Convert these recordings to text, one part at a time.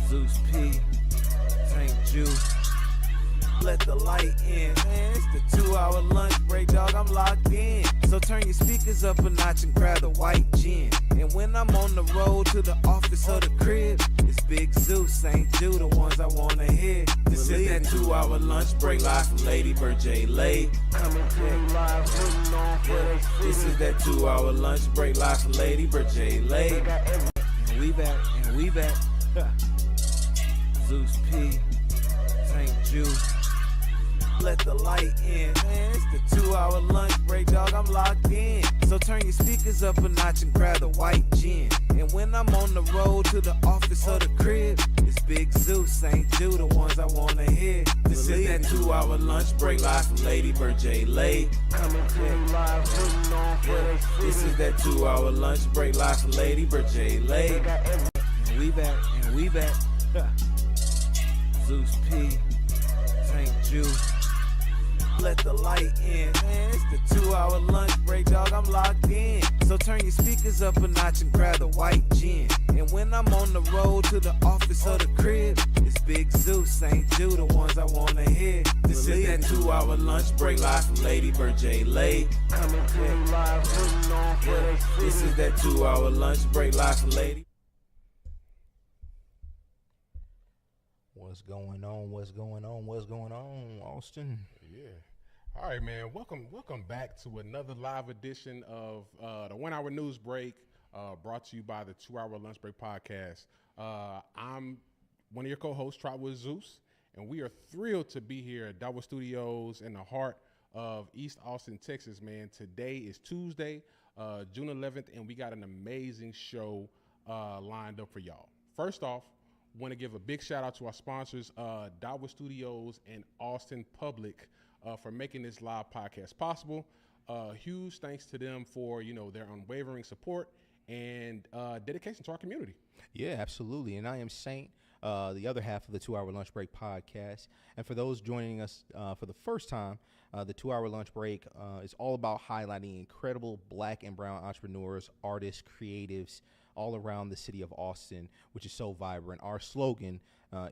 Zeus P, Tank Jew. Let the light in, man. It's the 2-hour lunch break, dog. I'm locked in. So turn your speakers up a notch and grab the white gin. And when I'm on the road to the office or the crib, it's Big Zeus, St. Jew, the ones I wanna hear. This is that 2-hour lunch break live from Lady Bird J. Lay. Coming to you live, putting on for they city. This is that 2-hour lunch break live from Lady Bird J. Lay. And we back, and we back. Zeus P, St. Jew. Let the light in, man. It's the 2-hour lunch break, dog. I'm locked in. So turn your speakers up a notch and grab the white gin. And when I'm on the road to the office or the crib, it's Big Zeus, St. Jew, the ones I wanna hear. This is that 2-hour lunch break live from Lady Bird J. Lay. Coming to you live, putting on for they city. This is that 2-hour lunch break live from Lady Bird J. Lay. And we back, and we back. Zeus P, St. Jew. Let the light in, man. It's the 2-hour lunch break, dog. I'm locked in. So turn your speakers up a notch and grab the white gin. And when I'm on the road to the office or the crib, it's Big Zeus, St. Jew, the ones I wanna hear. This is that 2-hour lunch break live from Lady Bird J. Lay. Coming to you live, putting on for they city. This is that 2-hour lunch break live from Lady. What's going on? What's going on? What's going on, Austin? Yeah. All right, man. Welcome back to another live edition of the 1-hour news break, brought to you by the 2-hour lunch break podcast. I'm one of your co-hosts, Trotwood Zeus, and we are thrilled to be here at Double Studios in the heart of East Austin, Texas, man. Today is Tuesday, June 11th, and we got an amazing show lined up for y'all. First off, want to give a big shout out to our sponsors, Dawa Studios and Austin Public, for making this live podcast possible. Huge thanks to them for their unwavering support and dedication to our community. Yeah, absolutely. And I am Saint, the other half of the 2-hour lunch break podcast. And for those joining us for the first time, the 2-hour lunch break is all about highlighting incredible Black and brown entrepreneurs, artists, creatives, all around the city of Austin, which is so vibrant. Our slogan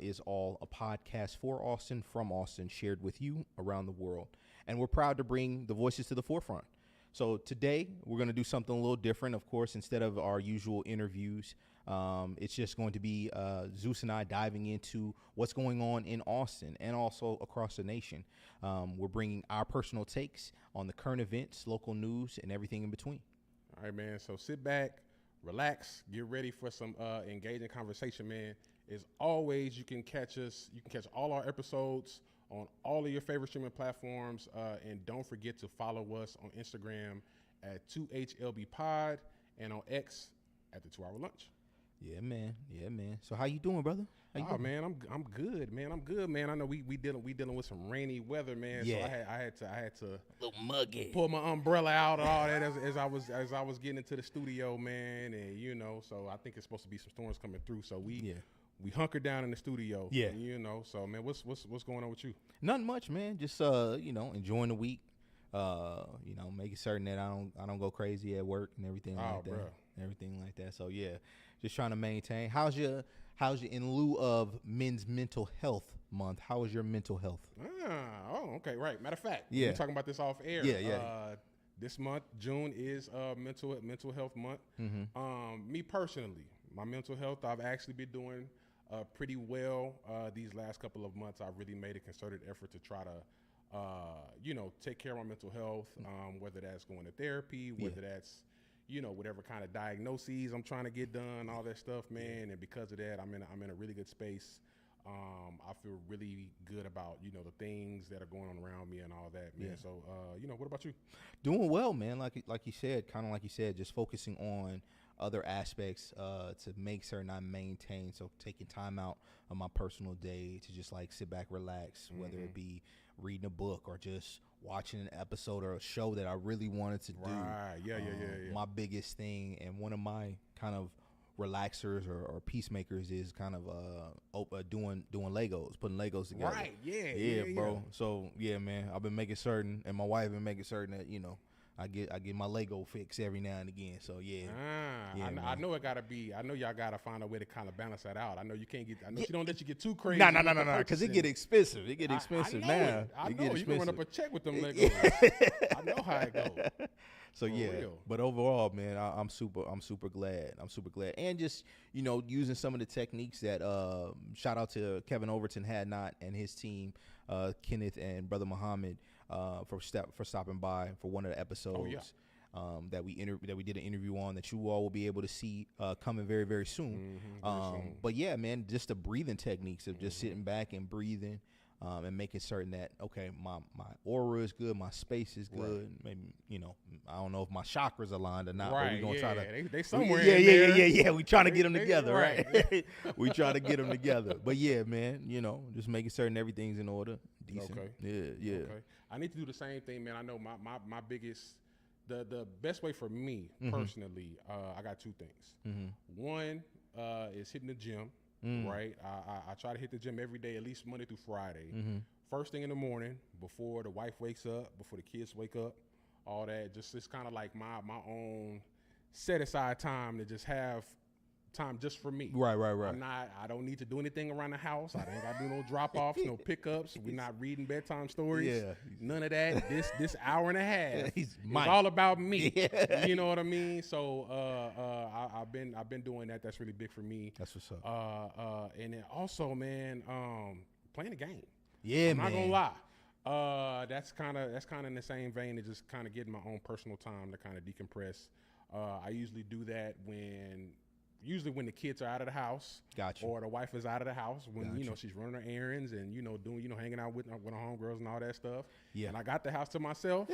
is all a podcast for Austin, from Austin, shared with you around the world. And we're proud to bring the voices to the forefront. So today we're going to do something a little different. Of course, instead of our usual interviews, it's just going to be Zeus and I diving into what's going on in Austin and also across the nation. We're bringing our personal takes on the current events, local news, and everything in between. All right, man. So sit back, relax, get ready for some engaging conversation, man. As always, you can catch us. You can catch all our episodes on all of your favorite streaming platforms. And don't forget to follow us on Instagram at 2HLBpod and on X at the 2-hour lunch. Yeah, man. Yeah, man. So how you doing, brother? How you doing? Man, I'm good, man. I'm good, man. I know we dealing with some rainy weather, man. Yeah. So I had to A little muggy. pull my umbrella out and all that as I was getting into the studio, man. And so I think it's supposed to be some storms coming through. So we hunkered down in the studio. Yeah. So man, what's going on with you? Nothing much, man. Just enjoying the week. Making certain that I don't go crazy at work and everything like that. Bruh. Everything like that. So yeah, just trying to maintain. How's your in lieu of Men's Mental Health Month? How is your mental health? Okay, right. Matter of fact, Yeah. we're talking about this off air. Yeah. This month, June, is mental health month. Mm-hmm. Me personally, my mental health, I've actually been doing pretty well these last couple of months. I've really made a concerted effort to try to take care of my mental health, whether that's going to therapy, whether that's, whatever kind of diagnoses I'm trying to get done, all that stuff, man. And because of that, I'm in a really good space. I feel really good about, the things that are going on around me and all that, man. Yeah. So, what about you? Doing well, man. Like you said, just focusing on other aspects to make certain I maintain. So taking time out of my personal day to just like sit back, relax, whether it be reading a book or just watching an episode or a show that I really wanted to do. Right. Yeah. My biggest thing and one of my kind of relaxers or peacemakers is kind of doing Legos, putting Legos together. Right. Yeah, bro. So yeah, man, I've been making certain, and my wife been making certain that I get my Lego fix every now and again. So yeah. Yeah, I man. know it gotta be. I know y'all gotta find a way to kind of balance that out. I know you can't get. I know you don't let you get too crazy. No, with the because it purchasing. get expensive. It get expensive I know now. it. I It know get you can run up expensive. a check with them Legos. I know how it goes. So yeah, real. but overall, man, I'm super glad. I'm super glad, and just using some of the techniques that shout out to Kevin Overton had not and his team, Kenneth and Brother Muhammad, for stopping by for one of the episodes. That we did an interview on that you all will be able to see coming very, very soon. Very soon. But yeah, man, just the breathing techniques of just sitting back and breathing. And making certain that, okay, my aura is good, my space is good. Right. Maybe, I don't know if my chakras aligned or not. But Right. we're gonna try to. They somewhere. Yeah, in yeah, there. yeah. We trying to get them They- together, right. right? We trying to get them together. But yeah, man, just making certain everything's in order, decent. Okay. Yeah. Okay. I need to do the same thing, man. I know my biggest, the best way for me Mm-hmm. personally, I got two things. One is hitting the gym. Mm. Right. I try to hit the gym every day, at least Monday through Friday. Mm-hmm. First thing in the morning, before the wife wakes up, before the kids wake up, all that. Just it's kind of like my own set aside time to just have time just for me. Right. I don't need to do anything around the house. I ain't got to do no drop offs, no pickups. We're not reading bedtime stories. Yeah. None of that. This hour and a half He's is Mike. all about me. Yeah. You know what I mean? So I've been doing that. That's really big for me. That's what's up. And then also, man, playing the game. Yeah, I'm man. not gonna lie. That's kind of in the same vein of just kind of getting my own personal time to kind of decompress. I usually do that when the kids are out of the house, Gotcha. or the wife is out of the house when Gotcha. she's running her errands and doing hanging out with her homegirls and all that stuff. Yeah. And I got the house to myself.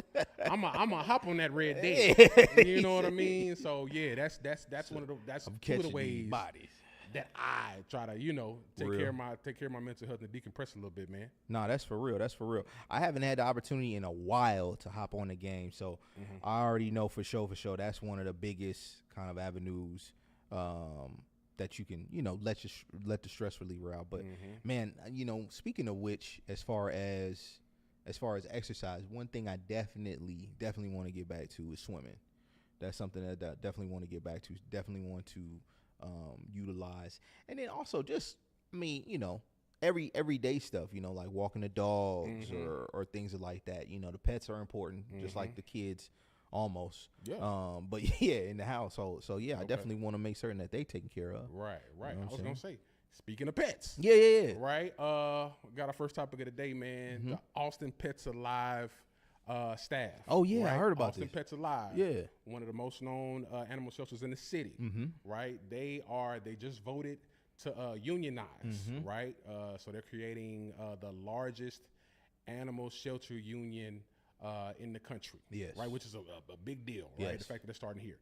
I'm a hop on that red day. You know what I mean? So yeah, that's one of the two of the Catching these ways bodies. that I try to take Real. care of my mental health and decompress a little bit, man. No, that's for real. That's for real. I haven't had the opportunity in a while to hop on the game, so I already know for sure. That's one of the biggest kind of avenues that you can, let the stress reliever out. But man, speaking of which, as far as exercise, one thing I definitely want to get back to is swimming. That's something that I definitely want to get back to. Definitely want to utilize, and then also just everyday stuff, like walking the dogs or things like that. The pets are important, just like the kids almost. Yeah. But yeah, in the household. So yeah, I Okay. definitely want to make certain that they taken care of. Right. You know what I I'm was saying? gonna say, speaking of pets. Yeah. Right. Got our first topic of the day, man. The Austin Pets Alive staff. Oh, yeah, I right? heard about Austin this. Pets Alive. Yeah. One of the most known animal shelters in the city. Right. They just voted to unionize. Right. So they're creating the largest animal shelter union in the country. Yes. Right. Which is a big deal. Right. Yes. The fact that they're starting here.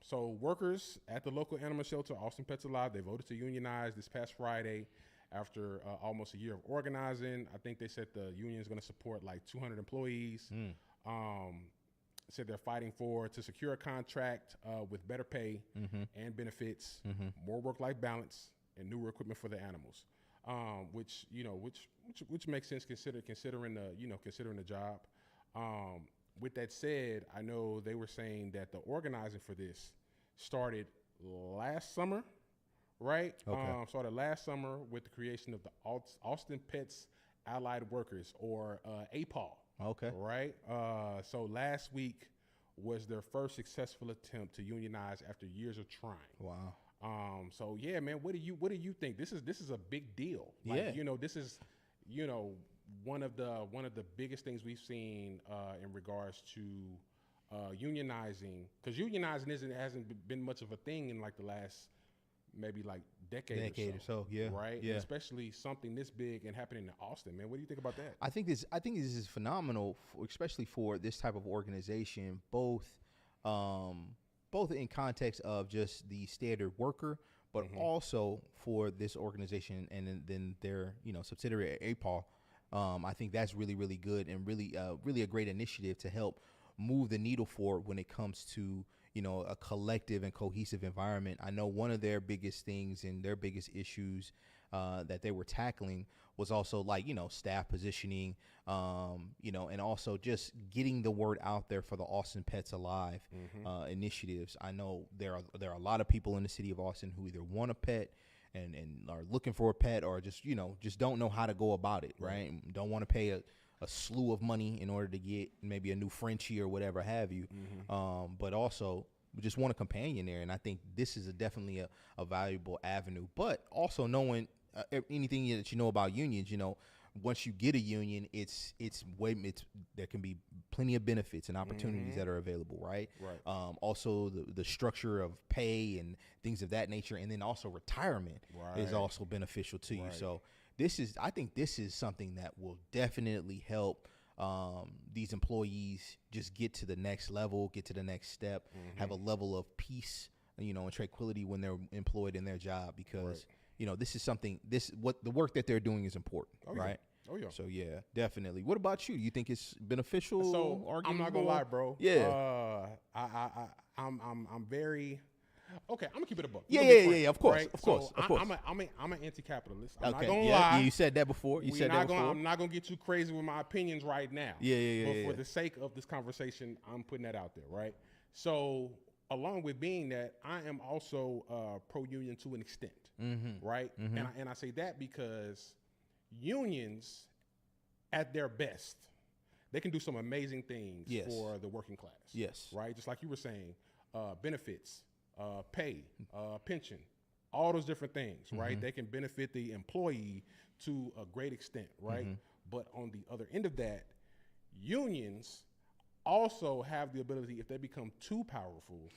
So workers at the local animal shelter, Austin Pets Alive, they voted to unionize this past Friday after almost a year of organizing. I think they said the union is going to support like 200 employees. Said they're fighting to secure a contract with better pay and benefits, more work-life balance, and newer equipment for the animals. Which makes sense considering the job. With that said, I know they were saying that the organizing for this started last summer, right? Okay. Started last summer with the creation of the Austin Pets Allied Workers, or APAW. Okay. Right? So last week was their first successful attempt to unionize after years of trying. Wow. So yeah, man, what do you think? This is a big deal. Yeah. This is one of the biggest things we've seen in regards to unionizing, because unionizing hasn't been much of a thing in like the last maybe like decade or so. Yeah. Right. Yeah. And especially something this big and happening in Austin, man. What do you think about that? I think this is phenomenal, especially for this type of organization, both in context of just the standard worker, but also for this organization and then their subsidiary APAW. I think that's really, really good and really a great initiative to help move the needle forward when it comes to a collective and cohesive environment. I know one of their biggest things and their biggest issues that they were tackling was also like, staff positioning, and also just getting the word out there for the Austin Pets Alive initiatives. I know there are a lot of people in the city of Austin who either want a pet and are looking for a pet, or just don't know how to go about it, right? Don't want to pay a slew of money in order to get maybe a new Frenchie or whatever have you, but also just want a companion there. And I think this is definitely a valuable avenue. But also knowing anything that you know about unions, once you get a union, there can be plenty of benefits and opportunities that are available, right? Right. Also, the structure of pay and things of that nature, and then also retirement is also beneficial to you. So I think this is something that will definitely help these employees just get to the next level, get to the next step, have a level of peace, and tranquility when they're employed in their job, because this is something. The work that they're doing is important, right? Oh yeah. So yeah, definitely. What about you? You think it's beneficial? So I'm not gonna lie, bro. Yeah. I'm very. Okay, I'm gonna keep it a buck. Yeah. Of course, right? of course. I'm an anti-capitalist. I'm Okay. not gonna Yeah, lie. you said that before. You said that before. I'm not gonna get too crazy with my opinions right now. But for the sake of this conversation, I'm putting that out there, right? So, along with being that, I am also pro-union to an extent, right? And I say that because unions, at their best, they can do some amazing things for the working class. Yes. Right? Just like you were saying, benefits, pay, pension, all those different things, right? They can benefit the employee to a great extent, right? But on the other end of that, unions also have the ability, if they become too powerful,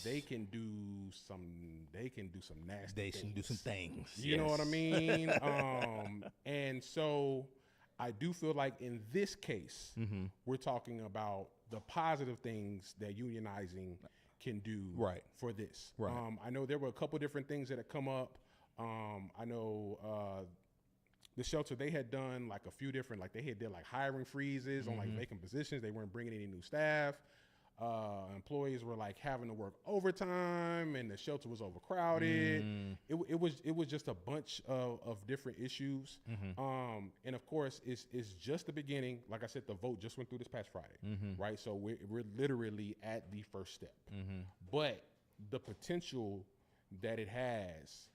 they can do some nasty They things. can do some things. You know what I mean? And so I do feel like in this case, we're talking about the positive things that unionizing can do for this. Right. I know there were a couple different things that had come up. I know the shelter, they had done like a few different, like they had did like hiring freezes on like vacant positions. They weren't bringing any new staff. Employees were like having to work overtime, and the shelter was overcrowded. It was just a bunch of different issues. And of course, it's just the beginning. Like I said, the vote just went through this past Friday, right? So we're literally at the first step. But the potential that it has,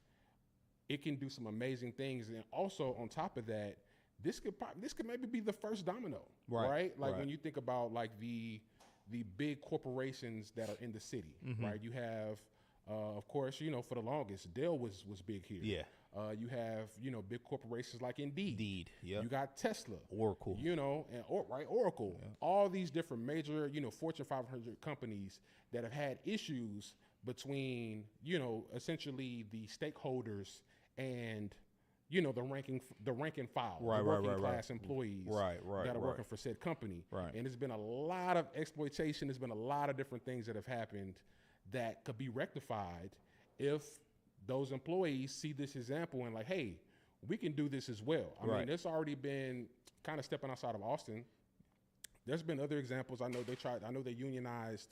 it can do some amazing things. And also on top of that, this could maybe be the first domino, right? Like when you think about like the big corporations that are in the city, right? You have, of course, for the longest, Dell was big here. Yeah. You have, big corporations like Indeed. Yep. You got Tesla. Oracle. Oracle. Yeah. All these different major, Fortune 500 companies that have had issues between, essentially the stakeholders and the rank and file, the working class employees that are working for said company. Right. And there's been a lot of exploitation. There's been a lot of different things that have happened that could be rectified if those employees see this example and like, hey, we can do this as well. I mean, there's already been kind of stepping outside of Austin. There's been other examples. I know they unionized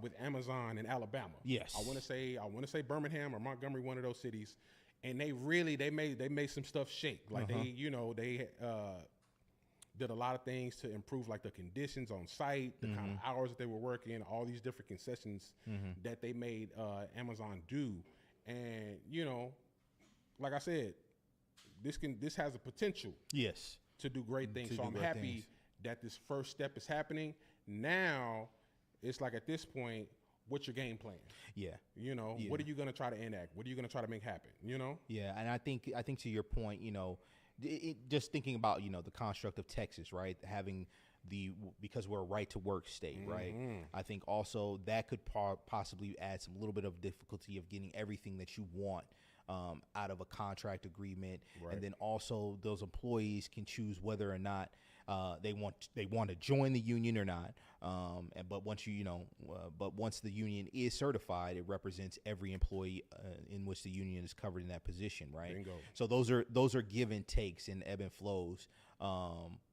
with Amazon in Alabama. Yes. I want to say Birmingham or Montgomery, one of those cities. And they made some stuff shake. Like they did a lot of things to improve like the conditions on site, the kind of hours that they were working, all these different concessions that they made Amazon do. And like I said, this has a potential to do great things. So I'm happy that this first step is happening. Now it's like at this point, what's your game plan? What are you going to try to enact? What are you going to try to make happen? Yeah, and I think to your point, just thinking about the construct of Texas, right? Having because we're a right to work state, right? I think also that could possibly add some little bit of difficulty of getting everything that you want out of a contract agreement, and then also those employees can choose whether or not they want to join the union or not. But once once the union is certified, it represents every employee in which the union is covered in that position, right? Bingo. So those are give and takes and ebb and flows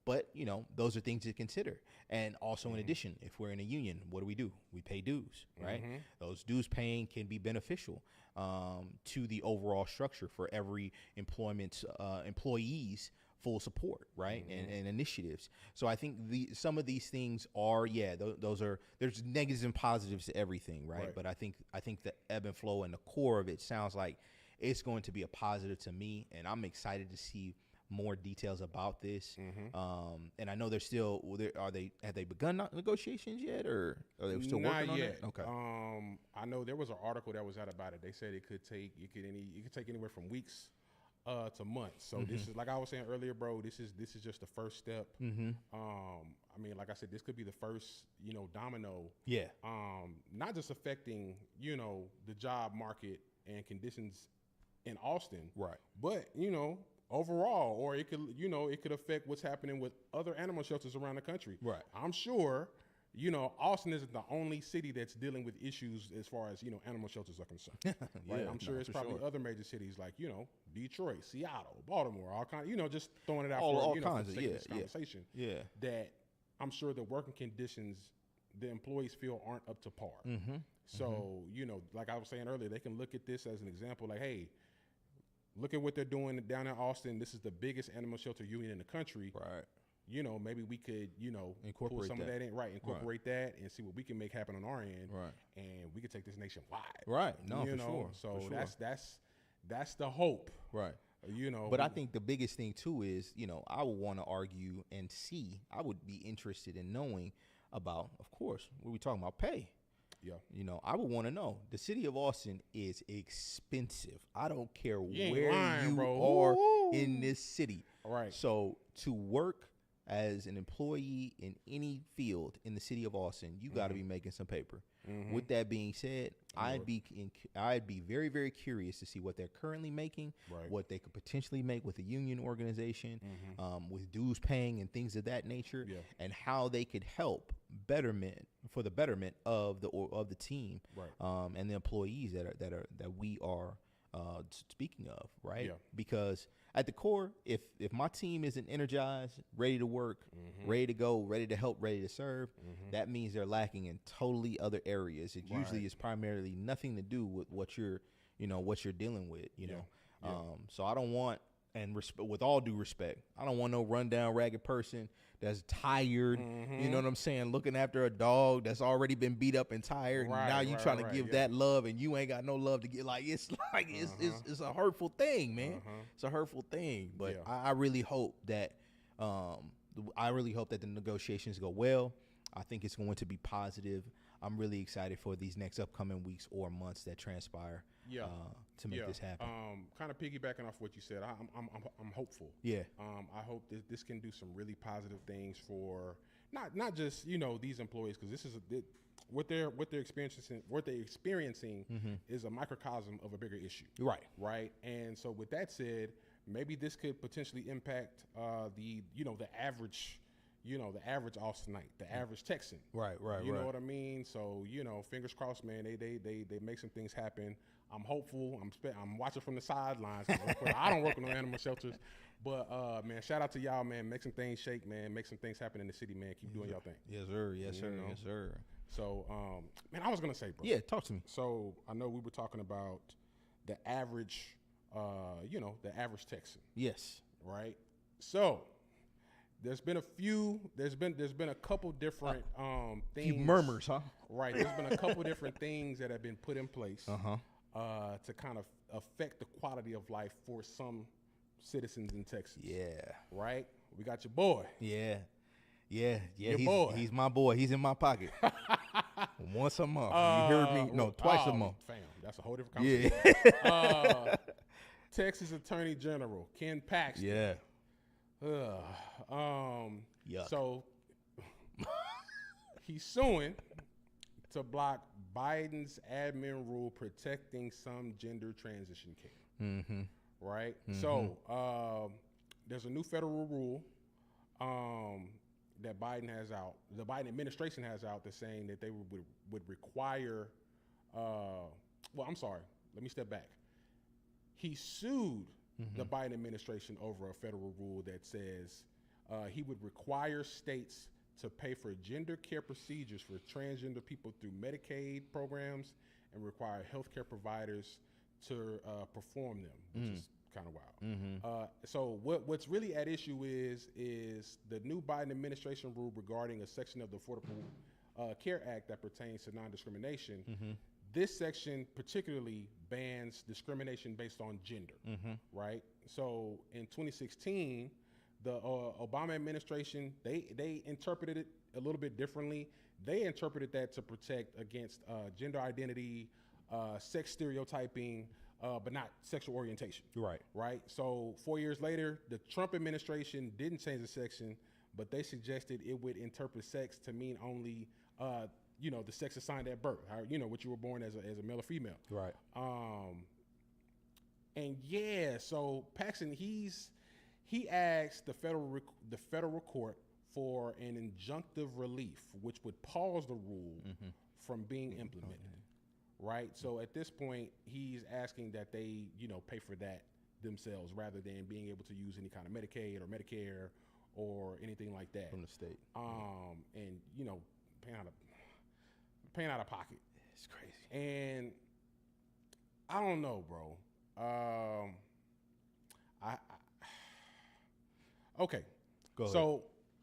But those are things to consider. And also, in addition, if we're in a union, what do? We pay dues, right? Those dues paying can be beneficial to the overall structure for every employee's full support, right? And initiatives. So I think some of these things are, there's negatives and positives to everything, right? But I think the ebb and flow and the core of it sounds like it's going to be a positive to me, and I'm excited to see more details about this. And I know they're still have they begun negotiations yet, or are they still working on it? Okay. I know there was an article that was out about it. They said it could take anywhere from weeks to months. So this is, like I was saying earlier, bro, this is just the first step. I mean, like I said, this could be the first, domino. Yeah. Not just affecting, the job market and conditions in Austin. Right. But, overall, or it could affect what's happening with other animal shelters around the country. Right. I'm sure, Austin isn't the only city that's dealing with issues as far as, animal shelters are concerned. Right. I'm sure it's probably other major cities like, Detroit, Seattle, Baltimore, all kinds, just throwing it out all for kinds of this conversation. Yeah. That I'm sure the working conditions the employees feel aren't up to par. So, like I was saying earlier, they can look at this as an example, like, hey, look at what they're doing down in Austin. This is the biggest animal shelter union in the country. Right. Maybe we could, incorporate pull some of that in, right? Incorporate that and see what we can make happen on our end. Right. And we could take this nationwide. Right. No, for sure. So that's the hope. Right. But I think the biggest thing too is, I would want to argue and see. I would be interested in knowing about, of course, what are we talking about? Pay. Yeah. I would want to know. The city of Austin is expensive. I don't care where you are in this city. Right. So to work as an employee in any field in the city of Austin, you got to be making some paper. With that being said, I'd be very, very curious to see what they're currently making, what they could potentially make with a union organization, with dues paying and things of that nature, and how they could help for the betterment of the team, and the employees that we are speaking of, right? Yeah. Because at the core, if my team isn't energized, ready to work, ready to go, ready to help, ready to serve, that means they're lacking in totally other areas. It usually is primarily nothing to do with what you're dealing with, So I don't want, and with all due respect, I don't want no rundown, ragged person that's tired, you know what I'm saying, looking after a dog that's already been beat up and tired. And now you trying to give that love, and you ain't got no love to get. It's a hurtful thing, man. It's a hurtful thing. But I really hope that the negotiations go well. I think it's going to be positive. I'm really excited for these next upcoming weeks or months that transpire to make this happen. Kind of piggybacking off what you said, I'm hopeful. Yeah. I hope that this can do some really positive things for not just these employees, because this is what they're experiencing is a microcosm of a bigger issue. Right. And so with that said, maybe this could potentially impact the average. The average Austinite, the average Texan. Right. You know what I mean? So, fingers crossed, man, they make some things happen. I'm hopeful. I'm watching from the sidelines. I don't work in no animal shelters. But, man, shout out to y'all, man. Make some things shake, man. Make some things happen in the city, man. Keep doing y'all thing. Yes, sir. Yes, sir. Yes, sir. So, man, I was going to say, bro. Yeah, talk to me. So, I know we were talking about the average, the average Texan. Yes. Right? So, there's been a couple different things. Few murmurs, huh? Right. There's been a couple different things that have been put in place to kind of affect the quality of life for some citizens in Texas. Yeah. Right? We got your boy. Yeah. He's my boy. He's in my pocket. Once a month. You heard me? No, twice a month. Fam, that's a whole different conversation. Yeah. Texas Attorney General Ken Paxton. Yeah. So he's suing to block Biden's admin rule protecting some gender transition care. Right? So there's a new federal rule that Biden has out, the Biden administration has out, that's saying that they would require, I'm sorry, let me step back. He sued the Biden administration over a federal rule that says he would require states to pay for gender care procedures for transgender people through Medicaid programs and require healthcare providers to perform them, which is kind of wild. So what's really at issue is the new Biden administration rule regarding a section of the Affordable Care Act that pertains to non-discrimination. This section particularly bans discrimination based on gender, right? So in 2016, the Obama administration, they interpreted it a little bit differently. They interpreted that to protect against gender identity, sex stereotyping, but not sexual orientation. Right. So 4 years later, the Trump administration didn't change the section, but they suggested it would interpret sex to mean only, the sex assigned at birth. How, what you were born as a male or female. Right. And yeah, so Paxton, he asked the federal court for an injunctive relief, which would pause the rule from being implemented. Right. So at this point, he's asking that they, pay for that themselves rather than being able to use any kind of Medicaid or Medicare or anything like that From the state. And paying out of pocket. It's crazy. And I don't know, bro. Okay. Go ahead. So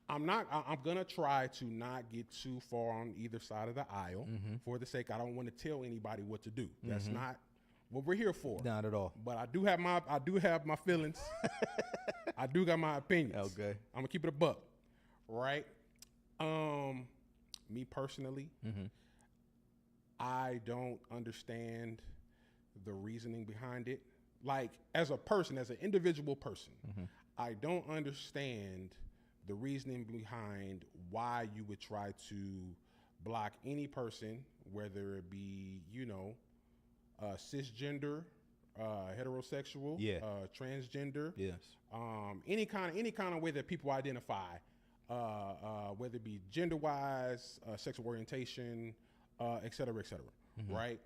I'm gonna try to not get too far on either side of the aisle for the sake. I don't want to tell anybody what to do. That's not what we're here for. Not at all. But I do have my feelings. I do got my opinions. Okay. I'm gonna keep it a buck. Right. Me personally, I don't understand the reasoning behind it. Like, as a person, as an individual person, I don't understand the reasoning behind why you would try to block any person, whether it be, cisgender, heterosexual, transgender, Yes. any kind of way that people identify, whether it be gender-wise, sexual orientation, et cetera, right?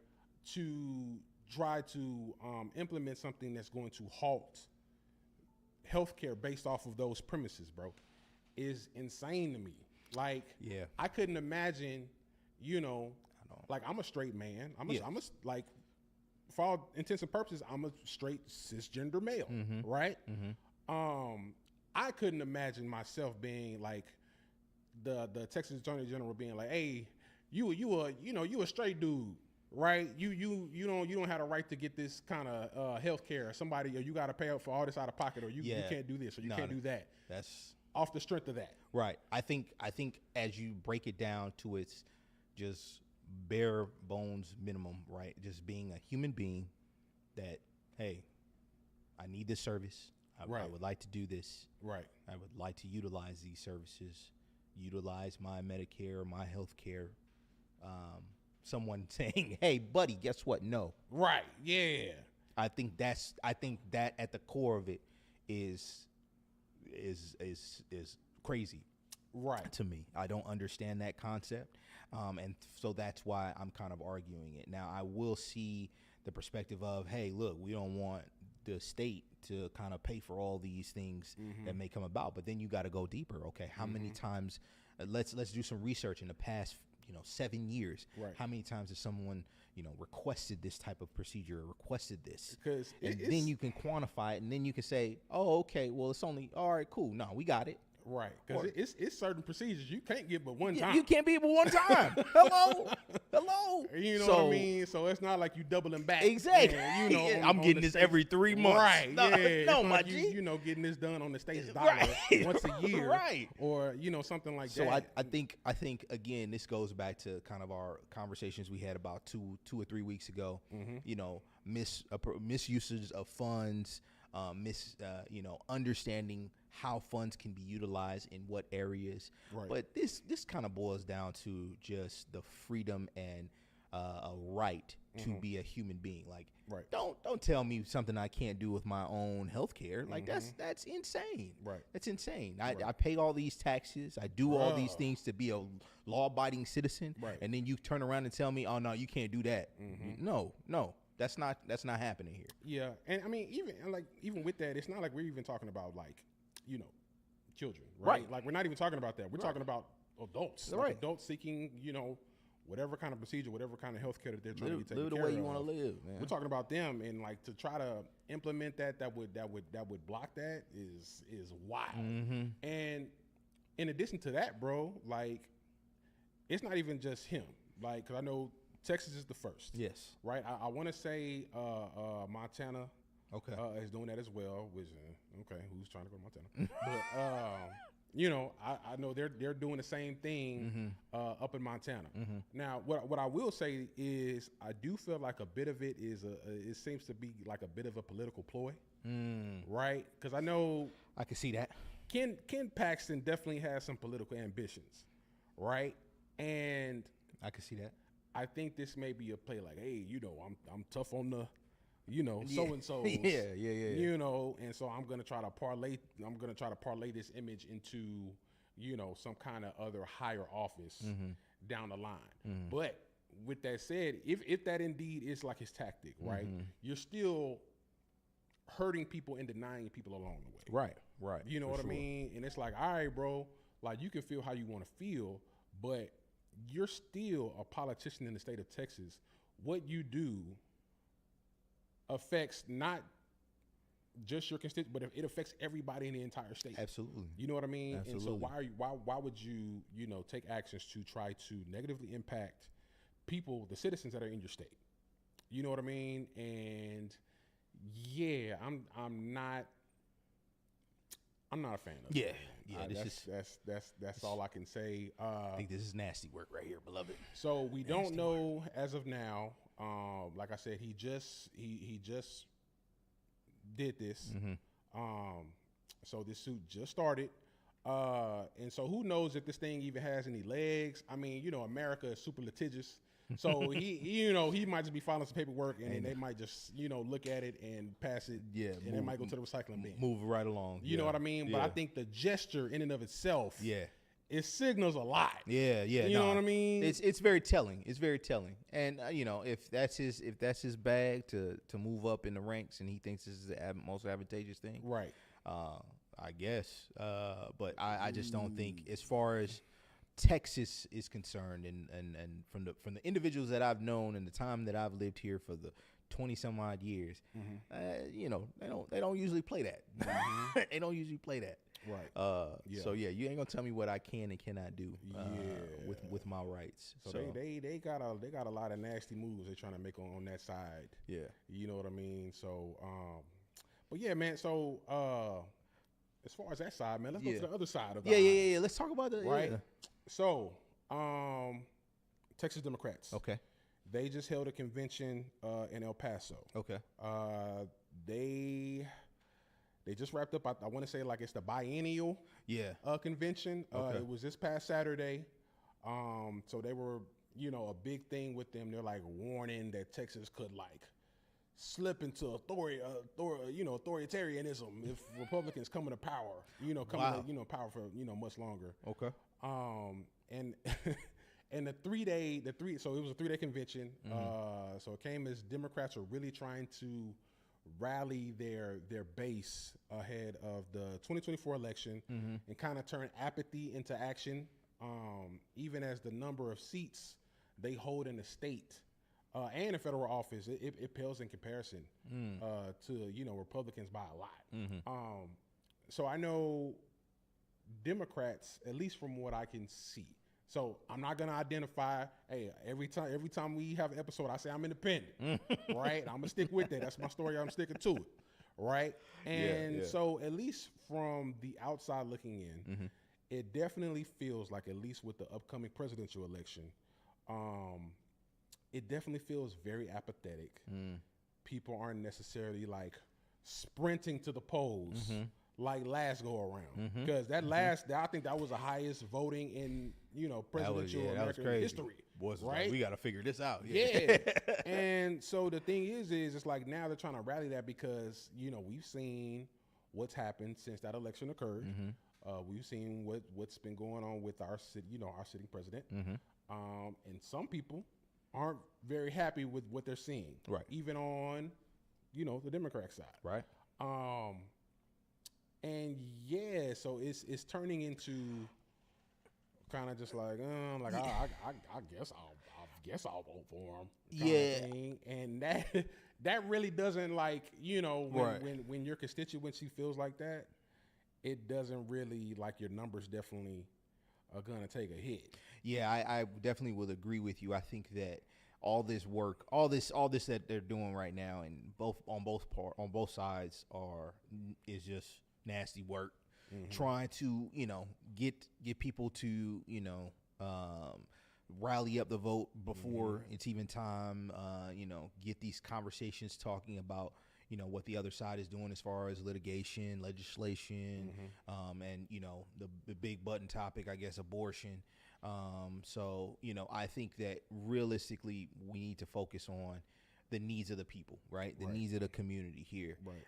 To try to implement something that's going to halt healthcare based off of those premises, bro, is insane to me. Like, Yeah. I couldn't imagine, like, I'm a straight man. I'm a like, for all intents and purposes, I'm a straight cisgender male, right? I couldn't imagine myself being like the Texas Attorney General being like, "Hey, you a straight dude, right? You don't have a right to get this kind of health care. Somebody, or you got to pay up for all this out of pocket, or you can't do this, or you can't do that." That's off the strength of that. right. I think as you break it down to its just bare bones minimum, right? Just being a human being that, hey, I need this service. I would like to do this. Right. I would like to utilize these services, utilize my Medicare, my health care. Someone saying, "Hey, buddy, guess what? No." Right. Yeah. I think that at the core of it is crazy. Right. To me. I don't understand that concept. And so that's why I'm kind of arguing it. Now, I will see the perspective of, hey, look, we don't want the state to kind of pay for all these things that may come about. But then you got to go deeper. Okay, how many times, let's do some research in the past, 7 years. Right. How many times has someone, requested this type of procedure or requested this? Because then you can quantify it, and then you can say, oh, okay, well, it's only, all right, cool. No, we got it. Right, because it's certain procedures you can't get but one time. You can't be but one time. Hello. You know what I mean? So it's not like you doubling back. Exactly. And, I'm getting this every 3 months. Right. No, yeah. no, It's my like G. you getting this done on the state's dollar once a year. Right. Or something like So that. I think again, this goes back to kind of our conversations we had about two or 3 weeks ago. Misuses of funds, understanding how funds can be utilized in what areas. Right. But this kind of boils down to just the freedom and a right to be a human being. Like, Right. don't tell me something I can't do with my own health care. Like, that's insane. Right. That's insane. I pay all these taxes. I do all these things to be a law-abiding citizen. Right. And then you turn around and tell me, oh, no, you can't do that. No. That's not happening here. Yeah, and I mean, even with that, it's not like we're even talking about like, children, right? Right. Like we're not even talking about that. We're talking about adults, like Right. adults seeking, whatever kind of procedure, whatever kind of health care that they're trying to get taken Live the care way you of. want to live, man. We're talking about them, and like to try to implement that would block that is wild. Mm-hmm. And in addition to that, bro, like it's not even just him. Like, cause I know Texas is the first. Yes. Right. I want to say Montana Okay. is doing that as well. Which okay, who's trying to go to Montana? But I know they're doing the same thing up in Montana. Now, what I will say is I do feel like a bit of it is it seems to be like a bit of a political ploy, right? Because I know I can see that. Ken Paxton definitely has some political ambitions, right? And I can see that. I think this may be a play like, hey, I'm tough on the, so and so. Yeah. And so I'm gonna try to parlay this image into, some kind of other higher office down the line. But with that said, if that indeed is like his tactic, right, you're still hurting people and denying people along the way. Right. You know what I mean? And it's like, all right, bro, like you can feel how you want to feel, but you're still a politician in the state of Texas. What you do affects not just your constituents, but it affects everybody in the entire state. Absolutely. You know what I mean? Absolutely. And so why would you, take actions to try to negatively impact people, the citizens that are in your state? You know what I mean? And yeah, I'm not a fan of it. Yeah. That's all I can say. I think this is nasty work right here, beloved. So we don't know as of now. Like I said, he just did this. So this suit just started. And so who knows if this thing even has any legs? I mean, America is super litigious. So he might just be filing some paperwork and then they might just, look at it and pass it. Yeah. And it might go to the recycling bin. Move right along. You know what I mean? But I think the gesture in and of itself, it signals a lot. Yeah. You know what I mean? It's very telling. It's very telling. And if that's his bag to move up in the ranks and he thinks this is the most advantageous thing, Right. I guess. But I just don't think, as far as Texas is concerned, and from the individuals that I've known and the time that I've lived here for the 20 some odd years, they don't usually play that. They don't usually play that. Right. So yeah, you ain't gonna tell me what I can and cannot do with my rights. So they got a lot of nasty moves they're trying to make on that side. Yeah. You know what I mean? So but yeah, man, so as far as that side, man, let's go to the other side of the aisle. Yeah. Let's talk about the Right. Yeah. So Texas Democrats. Okay. They just held a convention in El Paso. Okay. They just wrapped up. I want to say like it's the biennial convention. Okay. It was this past Saturday. So they were, a big thing with them. They're like warning that Texas could like slip into authoritarianism if Republicans come into power. To power for much longer. Okay. And and so it was a 3-day convention. So it came as Democrats are really trying to rally their base ahead of the 2024 election and kind of turn apathy into action, even as the number of seats they hold in the state and in federal office, it pales in comparison to Republicans by a lot. So I know Democrats, at least from what I can see. So I'm not gonna identify. Hey, every time we have an episode, I say I'm independent, right? I'm gonna stick with that. That's my story. I'm sticking to it, right? And so at least from the outside looking in, it definitely feels like, at least with the upcoming presidential election, it definitely feels very apathetic. People aren't necessarily like sprinting to the polls like last go around, because I think that was the highest voting in presidential American history. Right? Right? We got to figure this out. Yeah. And so the thing is it's like now they're trying to rally that because we've seen what's happened since that election occurred. We've seen what's been going on with our sitting president. And some people aren't very happy with what they're seeing. Right. Even on the Democrat side. Right. And yeah, so it's turning into kind of just like I guess I'll vote for him. Yeah. Thing. And that really doesn't like when your constituency feels like that, it doesn't really like your numbers definitely are gonna take a hit. Yeah, I definitely would agree with you. I think that all this work, all this that they're doing right now, and on both sides is just nasty work. Trying to get people to rally up the vote before it's even time. Get these conversations talking about what the other side is doing as far as litigation, legislation, and the big button topic, I guess, abortion. So I think that realistically we need to focus on the needs of the people, right? The needs of the community here. Right.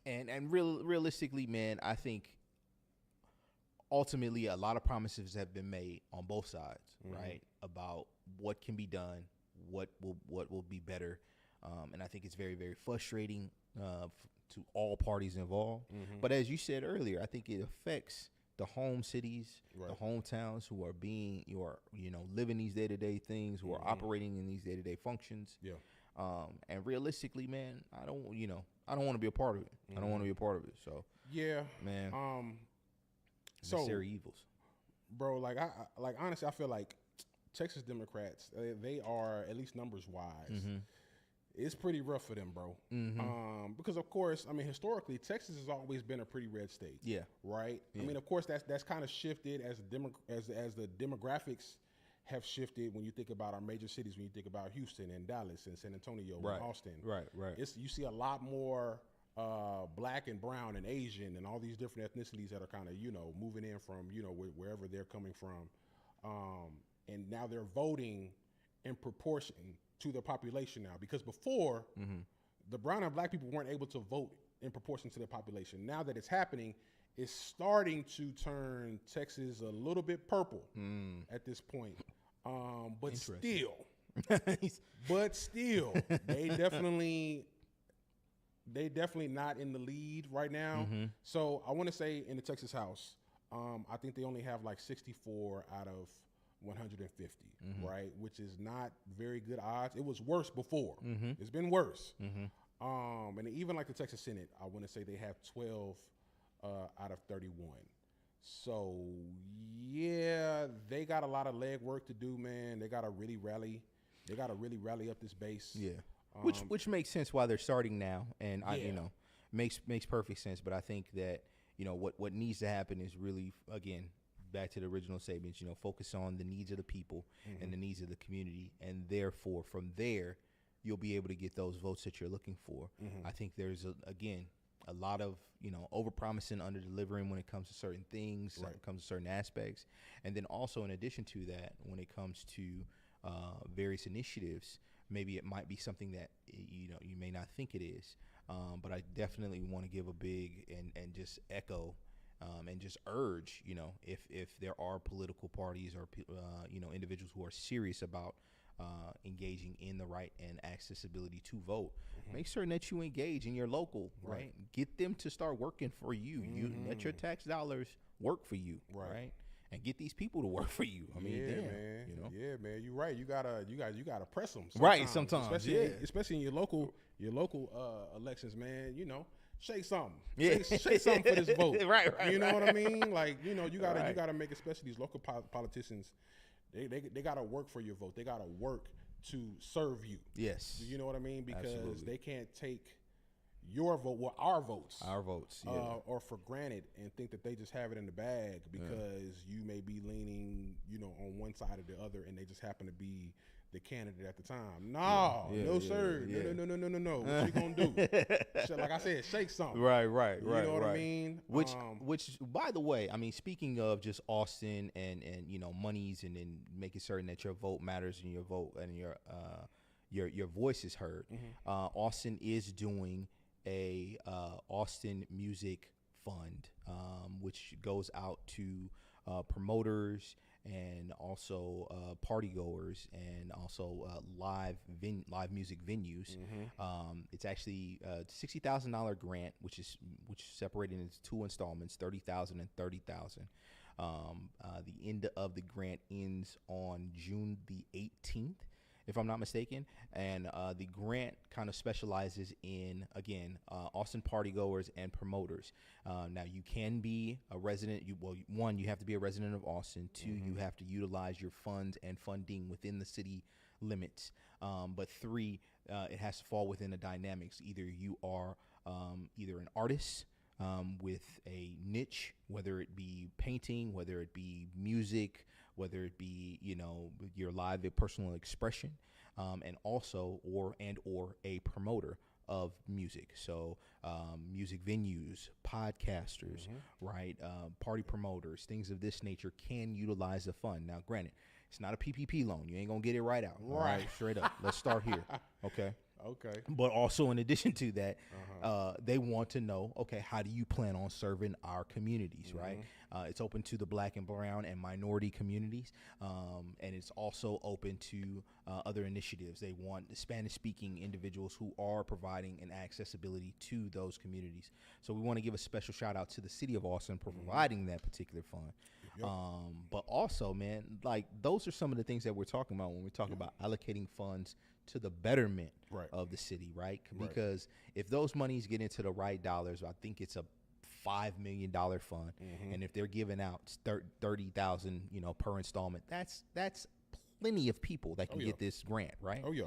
And realistically, man, I think ultimately a lot of promises have been made on both sides, right? About what can be done, what will be better. And I think it's very, very frustrating to all parties involved. But as you said earlier, I think it affects the home cities, the hometowns who are living these day-to-day things, who are operating in these day-to-day functions. Yeah. And realistically, man, I don't want to be a part of it. I don't want to be a part of it. So yeah, man. So necessary evils, bro. Like honestly, I feel like Texas Democrats, they are, at least numbers wise, it's pretty rough for them, bro. Because of course, I mean, historically, Texas has always been a pretty red state. Yeah. Right. Yeah. I mean, of course, that's kind of shifted as the demographics have shifted when you think about our major cities. When you think about Houston and Dallas and San Antonio and Austin. Right. You see a lot more black and brown and Asian and all these different ethnicities that are kind of moving in from wherever they're coming from, and now they're voting in proportion to their population now, because before the brown and black people weren't able to vote in proportion to their population. Now that it's happening, it's starting to turn Texas a little bit purple at this point. But still, they definitely not in the lead right now. So I want to say in the Texas House, I think they only have like 64 out of 150, right? Which is not very good odds. It was worse before. It's been worse. And even like the Texas Senate, I want to say they have 12 out of 31. So yeah, they got a lot of leg work to do, man. They got to really rally. They got to really rally up this base. Yeah. Which makes sense why they're starting now, and makes perfect sense. But I think that what needs to happen is really, again, back to the original statements. Focus on the needs of the people and the needs of the community, and therefore from there you'll be able to get those votes that you're looking for. I think there's a lot of overpromising, under-delivering when it comes to certain things, when it comes to certain aspects, and then also in addition to that, when it comes to various initiatives. Maybe it might be something that you may not think it is, but I definitely want to give a big and just echo and just urge, if there are political parties or individuals who are serious about engaging in the right and accessibility to vote, make certain that you engage in your local, right? Get them to start working for you. You let your tax dollars work for you, right? And get these people to work for you. I mean, man. Yeah, man. You're right. You gotta press them. Sometimes, especially in your local elections, man. Shake something. Shake something for this vote. Right. You know what I mean? Like, you gotta make, especially these local politicians. They gotta work for your vote. They gotta work to serve you. Yes. You know what I mean? Because they can't take your vote, our votes, or for granted, and think that they just have it in the bag because you may be leaning, on one side or the other, and they just happen to be the candidate at the time. No, sir. No. What you gonna do? Like I said, shake something. Right. You know what I mean? Which, by the way, I mean, speaking of just Austin and monies, and then making certain that your vote matters and your vote and your voice is heard. Austin is doing a Austin Music Fund, which goes out to promoters and also party goers and also live music venues. It's actually $60,000 grant, which is separated into 2 installments, $30,000 and $30,000. The end of the grant ends on June the 18th, if I'm not mistaken. And the grant kind of specializes in, again, Austin partygoers and promoters. Now, you can be a resident. One, you have to be a resident of Austin. Two, you have to utilize your funds and funding within the city limits. But three, it has to fall within the dynamics. Either you are either an artist with a niche, whether it be painting, whether it be music, whether it be, your live personal expression, and also or a promoter of music. So music venues, podcasters, right? Party promoters, things of this nature can utilize the fund. Now, granted, it's not a PPP loan. You ain't gonna get it right out. All right, straight up. Let's start here. Okay. Okay. But also, in addition to that, they want to know, okay, how do you plan on serving our communities, right? It's open to the Black and brown and minority communities, and it's also open to other initiatives. They want Spanish-speaking individuals who are providing an accessibility to those communities. So we want to give a special shout out to the city of Austin for providing that particular fund. But also, man, like those are some of the things that we're talking about when we talk about allocating funds to the betterment of the city, right? Because if those monies get into the right dollars, I think it's a $5 million fund, and if they're giving out $30,000, per installment, that's plenty of people that can get this grant, right? Oh yeah.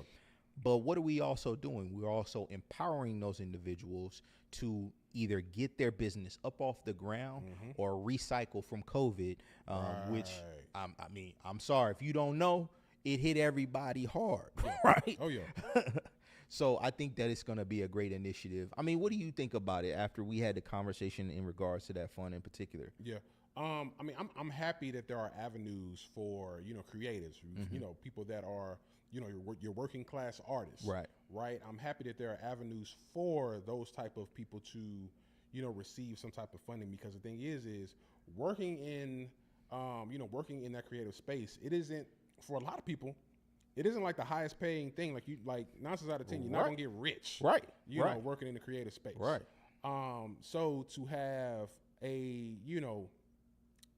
But what are we also doing? We're also empowering those individuals to either get their business up off the ground or recycle from COVID, which I'm sorry if you don't know. It hit everybody hard, right? Oh, yeah. So I think that it's going to be a great initiative. I mean, what do you think about it after we had the conversation in regards to that fund in particular? Yeah. I'm happy that there are avenues for, creatives, people that are, your working class artists. Right. Right. I'm happy that there are avenues for those type of people to, receive some type of funding, because the thing is working in that creative space, it isn't, for a lot of people, it isn't like the highest paying thing. Like 9 times out of 10, you're not gonna get rich. Right. Working in the creative space. Right. So to have a,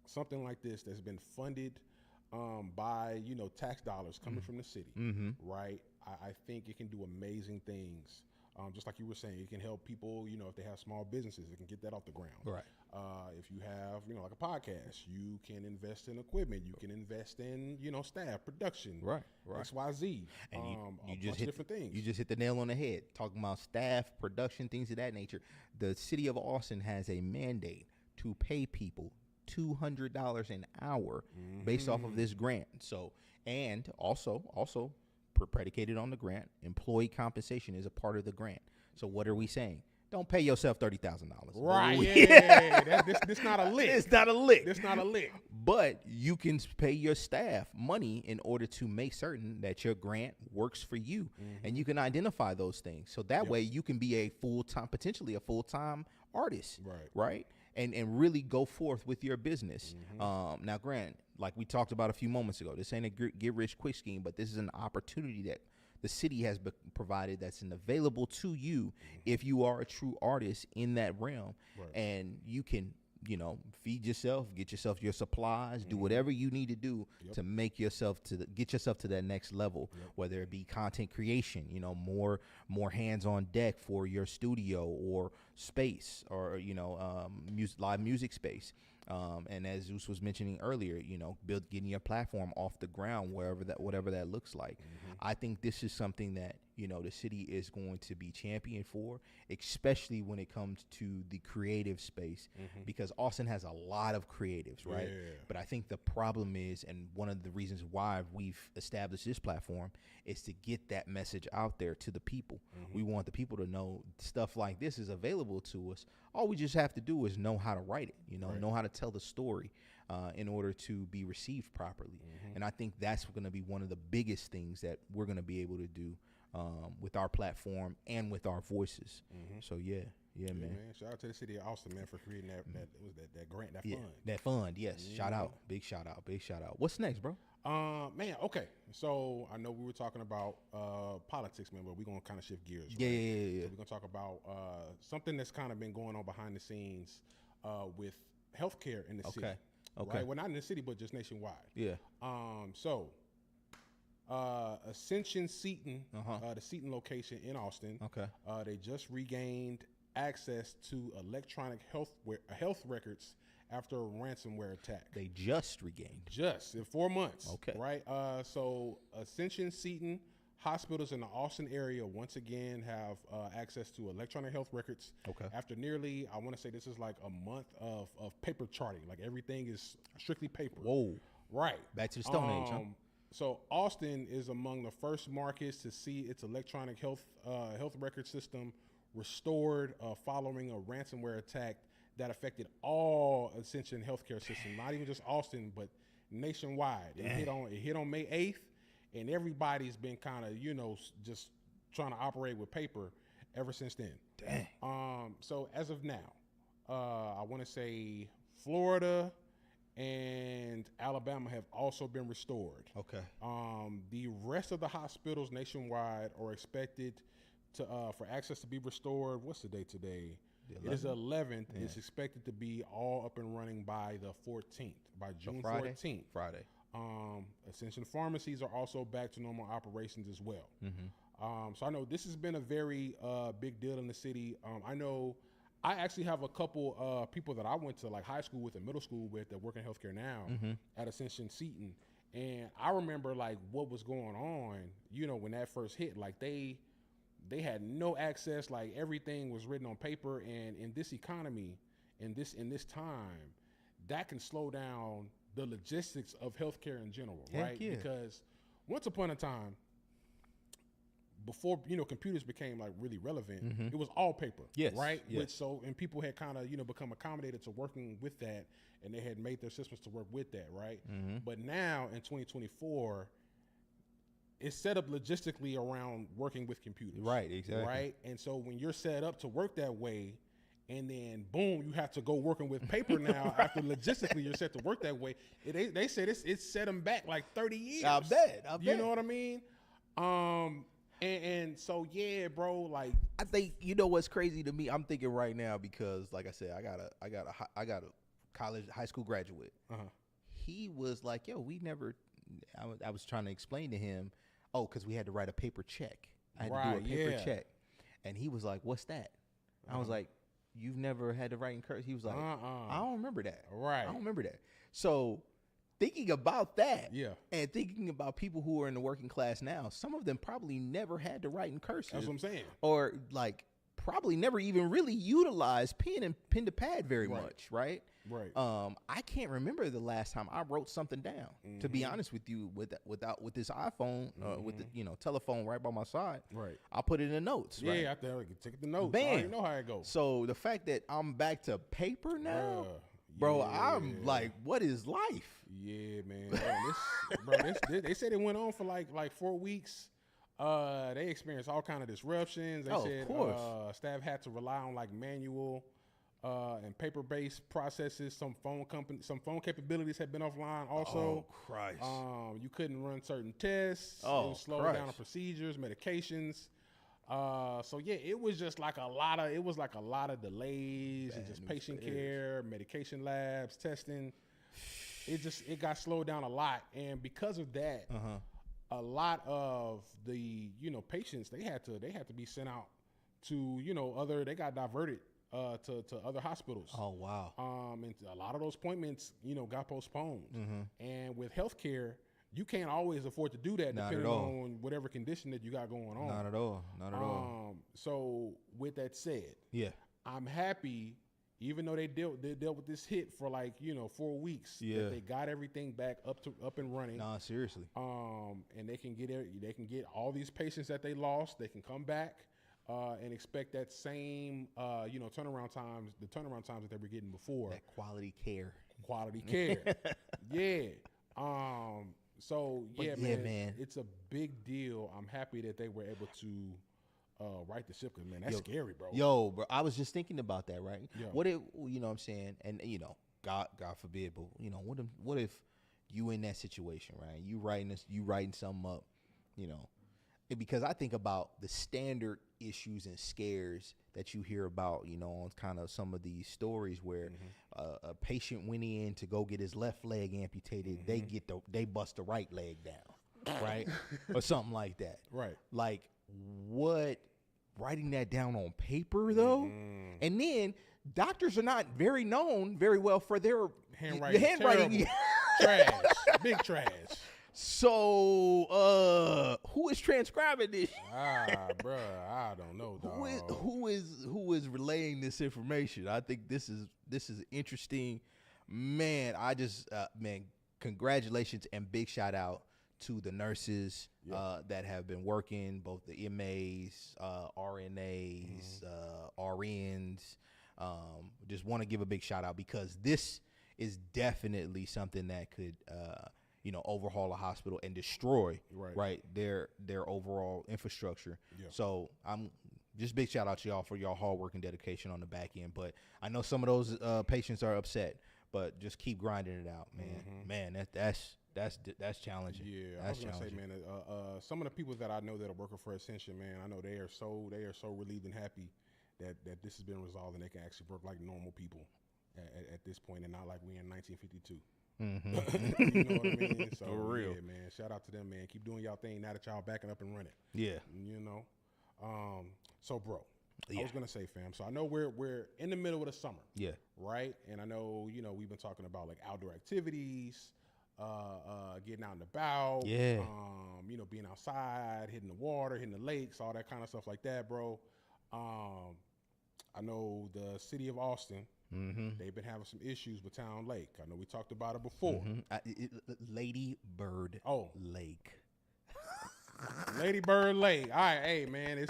something like this that's been funded by, tax dollars coming from the city, right? I think it can do amazing things. Just like you were saying, it can help people, if they have small businesses, they can get that off the ground. Right. If you have, like a podcast, you can invest in equipment. You can invest in, staff, production. Right. XYZ. And you just hit different things. You just hit the nail on the head. Talking about staff, production, things of that nature. The city of Austin has a mandate to pay people $200 an hour based off of this grant. So, and also predicated on the grant, employee compensation is a part of the grant. So what are we saying? Don't pay yourself $30,000. Right. Yeah. This not a lick. It's not a lick. It's not a lick. But you can pay your staff money in order to make certain that your grant works for you, and you can identify those things. So that way you can be potentially a full-time artist. Right. And really go forth with your business. Now, Grant, like we talked about a few moments ago, this ain't a get rich quick scheme, but this is an opportunity that the city has provided that's available to you if you are a true artist in that realm. And you can, feed yourself, get yourself your supplies, do whatever you need to do to make yourself get yourself to that next level, whether it be content creation, more hands on deck for your studio or space or, live music space. And as Zeus was mentioning earlier, getting your platform off the ground, whatever that looks like. I think this is something that, the city is going to be championed for, especially when it comes to the creative space, because Austin has a lot of creatives, right? Yeah. But I think the problem is, and one of the reasons why we've established this platform is to get that message out there to the people. We want the people to know stuff like this is available to us. All we just have to do is know how to write it, know how to tell the story in order to be received properly. And I think that's going to be one of the biggest things that we're going to be able to do with our platform and with our voices. So yeah. Yeah, man. Shout out to the city of Austin, man, for creating that grant, that Yeah, fund. that fund. Yes. Shout out. Big shout out. Big shout out. What's next, bro? Man, okay. So I know we were talking about politics, man, but we're gonna kind of shift gears. Yeah, right? yeah, yeah, yeah. So we're gonna talk about something that's kind of been going on behind the scenes with healthcare in the city. Okay. Right? Well, not in the city, but just nationwide. Yeah. So Ascension Seton, Uh-huh. the Seton location in Austin. Okay. They just regained access to electronic health records after a ransomware attack. They just regained. Just in 4 months. Okay. Right. So Ascension Seton hospitals in the Austin area once again have access to electronic health records. Okay. After nearly, I want to say this is like a month of paper charting. Like everything is strictly paper. Whoa. Right. Back to the Stone Age, huh? So Austin is among the first markets to see its electronic health record system restored following a ransomware attack that affected all Ascension healthcare systems, not even just Austin, but nationwide. It hit on May 8th, and everybody's been kind of, just trying to operate with paper ever since then. Dang. So as of now, I want to say Florida and Alabama have also been restored. Okay. The rest of the hospitals nationwide are expected to for access to be restored. What's the date today? It is 11th. Yeah. It's expected to be all up and running by the 14th, by June 14th. Friday. Ascension pharmacies are also back to normal operations as well. Mm-hmm. So I know this has been a very big deal in the city. I know I actually have a couple people that I went to like high school with and middle school with that work in healthcare now at Ascension Seton. And I remember like what was going on, when that first hit, like they had no access, like everything was written on paper. And in this economy, in this time, that can slow down the logistics of healthcare in general, Heck right? yeah. Because once upon a time, before computers became like really relevant, it was all paper, Yes, right? yes. And people had kind of become accommodated to working with that, and they had made their systems to work with that, right? But now in 2024, it's set up logistically around working with computers, Right, exactly. right? And so when you're set up to work that way, and then boom, you have to go working with paper now. After logistically you're set to work that way, they said it's set them back like 30 years. I bet. You know what I mean? And so yeah, bro. Like I think what's crazy to me. I'm thinking right now because, like I said, I got a high school graduate. He was like, "Yo, we never." I was trying to explain to him, because we had to write a paper check. I had to do a paper check, and he was like, "What's that?" I was like, "You've never had to write in cursive?" He was like, "I don't remember that." Right. I don't remember that. So, thinking about that, Yeah. and thinking about people who are in the working class now, some of them probably never had to write in cursive. That's what I'm saying. Or like probably never even really utilized pen to pad very much, right? Right. I can't remember the last time I wrote something down. To be honest with you, with this iPhone, with the telephone right by my side, Right. I put it in notes. Yeah, right? out there, take the notes. Bam. I already know how it goes. So the fact that I'm back to paper now, bro, yeah. I'm like, what is life? Yeah, man. They said it went on for like 4 weeks. They experienced all kind of disruptions. They said of course. Staff had to rely on like manual and paper-based processes. Some phone capabilities had been offline also. Oh, Christ. You couldn't run certain tests. Oh, it was slowing down on Christ. procedures, medications. So yeah, it was just like a lot of delays and just news patient bears. care, medication labs, testing. It got slowed down a lot, and because of that, a lot of the patients they had to be sent out to they got diverted to other hospitals. Oh, wow. And a lot of those appointments got postponed. And with healthcare, you can't always afford to do that Not depending at all. on whatever condition that you got going on. Not at all. Not at all. So with that said, Yeah. I'm happy, even though they dealt with this hit for 4 weeks, Yeah. that they got everything back up and running. Nah, seriously. And they can get all these patients that they lost. They can come back and expect that same turnaround times that they were getting before. That quality care. Quality care. Yeah. So But yeah, yeah, man, man. it's a big deal. I'm happy that they were able to right the ship. 'Cause, man, that's scary, bro. Yo, bro, I was just thinking about that, right? Yeah. What if, you know what I'm saying? And, God forbid, but, what if you in that situation, right? You writing something up, because I think about the standard issues and scares that you hear about, on kind of some of these stories where a patient went in to go get his left leg amputated, they bust the right leg down, right? Or something like that. Right. Like, what, writing that down on paper though? And then doctors are not very well for their handwriting. Trash. Big trash. So, who is transcribing this? Bruh, I don't know, dog. Who is relaying this information? I think this is interesting, man. I just congratulations and big shout out to the nurses that have been working, both the MAs, RNAs, RNs. Just want to give a big shout out because this is definitely something that could overhaul a hospital and destroy their overall infrastructure. Yeah. So I'm just big shout out to y'all for y'all hard work and dedication on the back end. But I know some of those patients are upset, but just keep grinding it out, man. Man, that's challenging. Yeah, that's I was gonna say, man, some of the people that I know that are working for Ascension, man, I know they are so relieved and happy that this has been resolved and they can actually work like normal people at this point and not like we in 1952. You know what I mean? So, for real, yeah, man. Shout out to them, man. Keep doing y'all thing now that y'all backing up and running. Yeah, So, bro, I was gonna say, fam. So I know we're in the middle of the summer. Yeah. Right. And I know we've been talking about like outdoor activities, getting out and about. Yeah. Being outside, hitting the water, hitting the lakes, all that kind of stuff like that, bro. I know the city of Austin. They've been having some issues with Town Lake. I know we talked about it before. Lady Bird Lake. Lady Bird Lake. All right, hey man,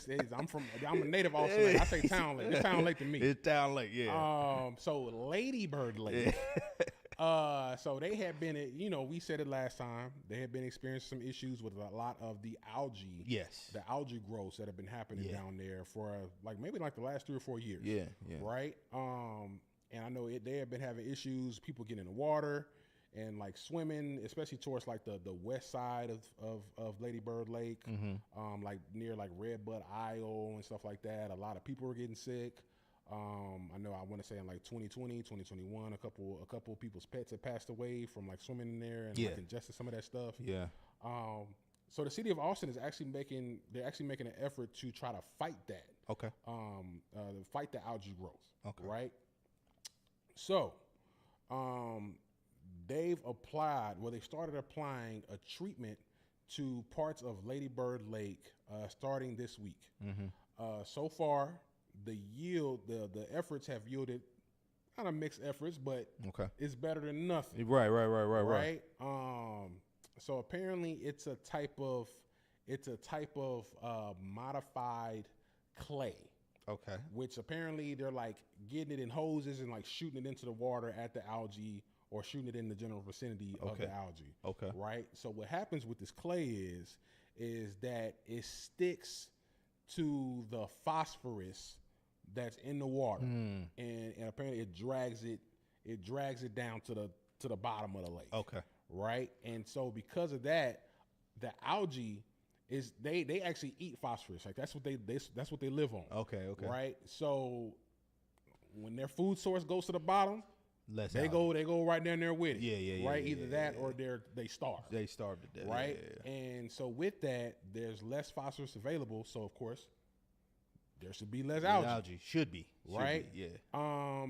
I'm a native Austin Lake. I say Town Lake. It's Town Lake to me. It's Town Lake, yeah. So Lady Bird Lake. So they had been, we said it last time. They had been experiencing some issues with a lot of the algae. Yes. The algae growths that have been happening down there for maybe the last 3 or 4 years. Yeah. Right. And I know they have been having issues. People getting in the water and like swimming, especially towards like the west side of Lady Bird Lake, like near like Redbud Isle and stuff like that. A lot of people were getting sick. I know I want to say in like 2020, 2021, a couple of people's pets had passed away from like swimming in there and like ingesting some of that stuff. Yeah. So the city of Austin is actually making an effort to try to fight that. Okay. Fight the algae growth. Okay. Right. So, they started applying a treatment to parts of Lady Bird Lake starting this week. So far, the efforts have yielded kind of mixed efforts, but it's better than nothing. Right. So apparently, it's a type of modified clay. Okay. Which apparently they're like getting it in hoses and like shooting it into the water at the algae or shooting it in the general vicinity of the algae. Okay. Right. So what happens with this clay is that it sticks to the phosphorus that's in the water, and apparently it drags it down to the bottom of the lake. Okay. Right. And so because of that, the algae is they actually eat phosphorus. Like that's what they live on. Okay. Right. So when their food source goes to the bottom, they go right down there with it. Yeah. Right. Either that or they starve. They starve to death. Right. Yeah. And so with that, there's less phosphorus available. So of course, there should be less algae. Should be. Right. Yeah.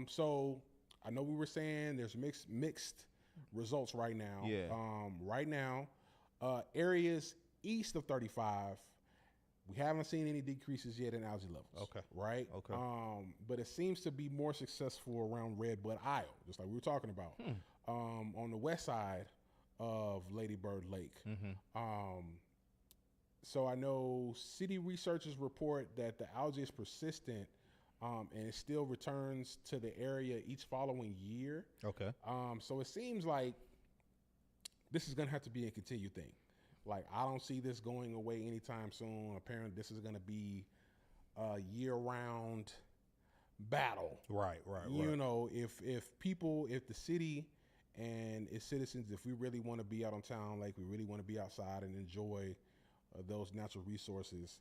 So I know we were saying there's mixed results right now. Yeah. Right now, areas east of 35, we haven't seen any decreases yet in algae levels. Okay. Right? Okay. But it seems to be more successful around Redbud Isle, just like we were talking about. On the west side of Lady Bird Lake. So I know city researchers report that the algae is persistent and it still returns to the area each following year. Okay. So it seems like this is going to have to be a continued thing. Like, I don't see this going away anytime soon. Apparently, this is going to be year-round battle. Right. You know, if the city and its citizens, if we really want to be out on Town Lake, we really want to be outside and enjoy those natural resources,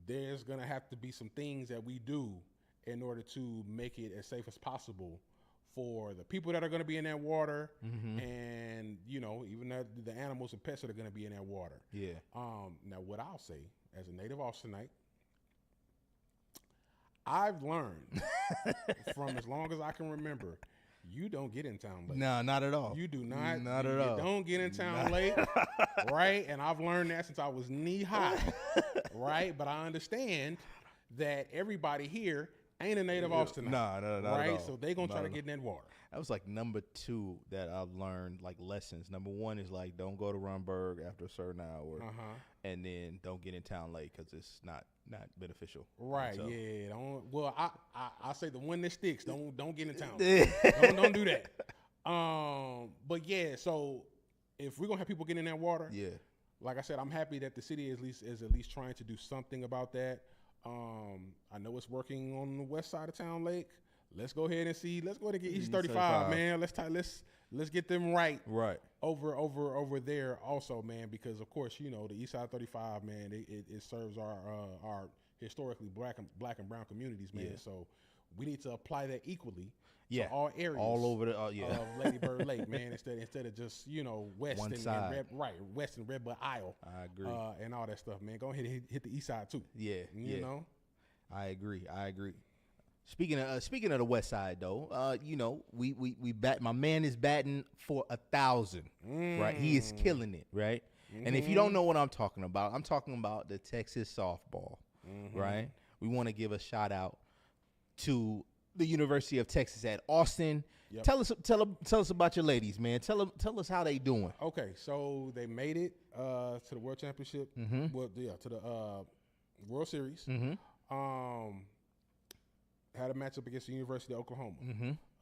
there's going to have to be some things that we do in order to make it as safe as possible for the people that are going to be in that water, and, you know, even the animals and pets that are going to be in that water. Yeah. Now, what I'll say, as a native Austinite, I've learned from as long as I can remember, you don't get in Town Lake. No, not at all. You do not. Not you, at all. You don't get in Town Lake, right? And I've learned that since I was knee high, right? But I understand that everybody here ain't a native Austinite. No, not right? at all. So they gonna try Not to at get in that water. That was like number 2 that I've learned, like lessons. Number 1 is like don't go to Runberg after a certain hour, and then don't get in Town Lake because it's not beneficial. Right? So. Yeah. Don't. Well, I say the one that sticks. Don't get in town. don't do that. But yeah. So if we're gonna have people get in that water, Yeah. like I said, I'm happy that the city is at least trying to do something about that. I know it's working on the west side of Town Lake. Let's go ahead and see. Let's go ahead and get East 35, man. Let's get them right. Right. Over there also, man, because of course, you know, the East Side 35, man, it serves our historically black and brown communities, man. Yeah. So we need to apply that equally Yeah. to all areas. All over the of Lady Bird Lake, man, instead of just, you know, west One and side. west and Redbud Isle. I agree. And all that stuff, man. Go ahead and hit the east side too. Yeah. You know? I agree. Speaking of the West Side, though, you know, we bat. My man is batting for 1,000. Right, he is killing it. Right, and if you don't know what I'm talking about the Texas softball. Right, we want to give a shout out to the University of Texas at Austin. Yep. Tell us about your ladies, man. Tell us how they doing. Okay, so they made it to the World Championship. Well, yeah, to the World Series. Had a matchup against the University of Oklahoma.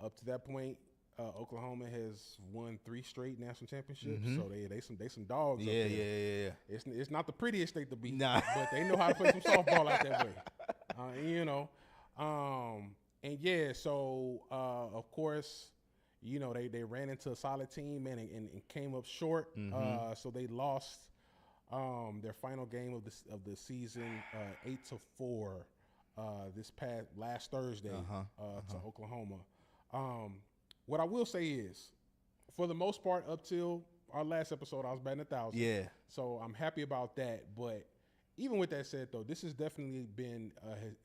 Up to that point, Oklahoma has won 3 straight national championships. So they some dogs. Yeah, up there. yeah. It's not the prettiest state to beat, Nah. but they know how to play some softball out that way. You know, and yeah, so of course, you know, they ran into a solid team, man, and came up short. So they lost their final game of the season 8-4 this last Thursday to Oklahoma. What I will say is, for the most part, up till our last episode, I was batting 1,000. Yeah. So I'm happy about that. But even with that said, though, this has definitely been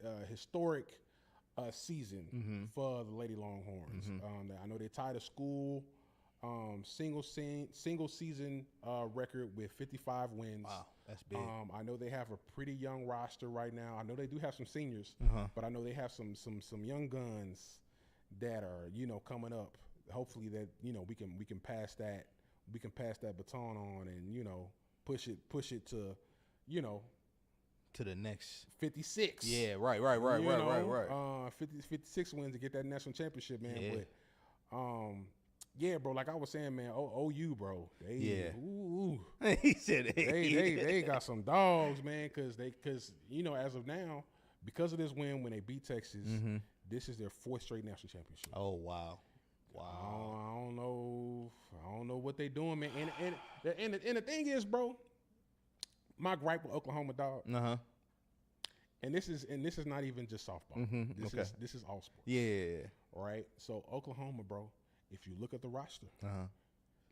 a historic season for the Lady Longhorns. I know they tied a school single season record with 55 wins. Wow, that's big. I know they have a pretty young roster right now. I know they do have some seniors, but I know they have some young guns that are, you know, coming up. Hopefully that, you know, we can pass that baton on and, you know, push it to, you know, To the next. 56. Yeah, right. 56 wins to get that national championship, man. Yeah. But yeah, bro, like I was saying, man, OU, bro. Ooh. He said they got some dogs, man, cause you know, as of now, because of this win when they beat Texas, this is their 4th straight national championship. Oh wow. I don't know what they doing, man. And the thing is, bro, my gripe with Oklahoma, dog. And this is not even just softball. This is all sports. Yeah. Right. So Oklahoma, bro, if you look at the roster,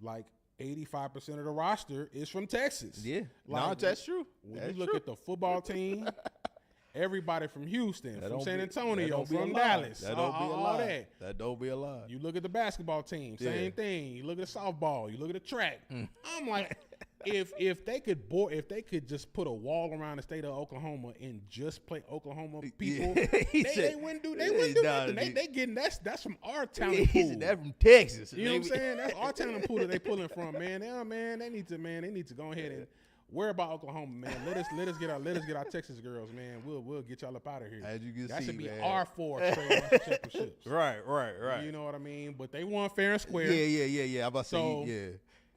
like 85% of the roster is from Texas. Yeah. Like, no, that's true. When you look at the football team, everybody from Houston, from San Antonio, from Dallas, That don't be a all lie. that. That don't be a lie. You look at the basketball team, same thing. You look at the softball, you look at the track. I'm like, if they could just put a wall around the state of Oklahoma and just play Oklahoma people, they wouldn't do nothing. They getting that's from our talent pool. That's from Texas. You know what I'm saying? That's our talent pool that they pulling from, man. Yeah, man, they need to go ahead and worry about Oklahoma, man. Let us get our Texas girls, man. We'll get y'all up out of here. As you can that see, should be man. our 4 straight national championships. Right. You know what I mean? But they won fair and square. Yeah. I'm about to So- say, yeah.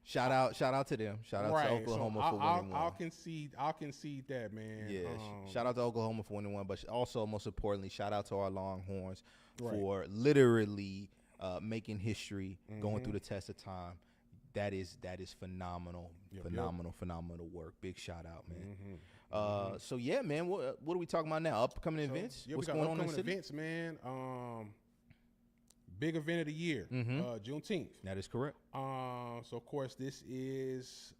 Shout out to them. Shout out to Oklahoma for winning one. I'll concede that, man. Yeah, shout out to Oklahoma for winning one, but also most importantly, shout out to our Longhorns for literally making history, going through the test of time. That is phenomenal, phenomenal work. Big shout out, man. So yeah, man, what are we talking about now? Upcoming events? Yeah, What's we got going on in the upcoming city? events, man. Big event of the year, Juneteenth. That is correct. So of course this is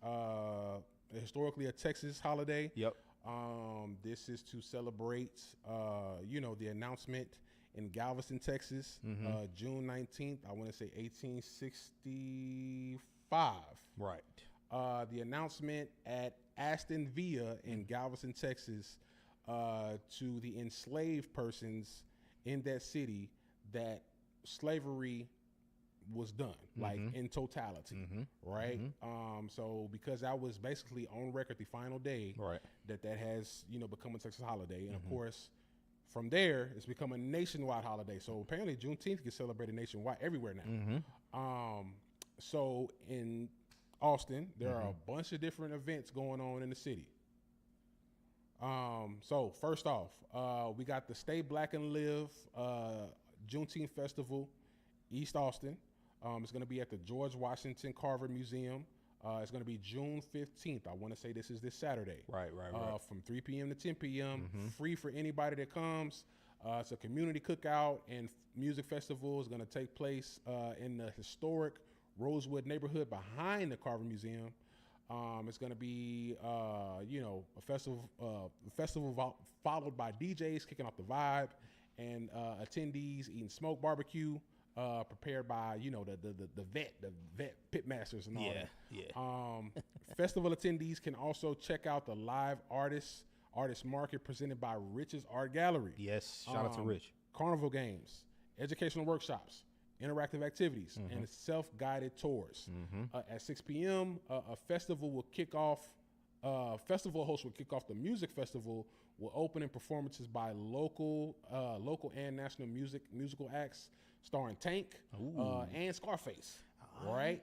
historically a Texas holiday. Yep. This is to celebrate, the announcement in Galveston, Texas, June 19th. I want to say 1865. Right. The announcement at Aston Villa in Galveston, Texas, to the enslaved persons in that city that slavery was done, like in totality, right? So because that was basically on record the final day, Right. that has become a Texas holiday, and of course from there it's become a nationwide holiday. So apparently Juneteenth gets celebrated nationwide everywhere now. So in Austin there are a bunch of different events going on in the city. So first off, we got the Stay Black and Live Juneteenth Festival, East Austin. It's going to be at the George Washington Carver Museum. It's going to be June 15th. I want to say this is this Saturday. Right. From 3 p.m. to 10 p.m. Free for anybody that comes. It's a community cookout and music festival. Is going to take place in the historic Rosewood neighborhood behind the Carver Museum. It's going to be, a festival followed by DJs kicking off the vibe, and attendees eating smoked barbecue, prepared by the vet pit masters and all that. Yeah. Festival attendees can also check out the live artist market presented by Rich's Art Gallery. Yes. Shout out to Rich. Carnival games, educational workshops, interactive activities, and self-guided tours. At 6 p.m., a festival will kick off. Festival host will kick off the music festival. Will open in performances by local and national musical acts, starring Tank and Scarface. Right.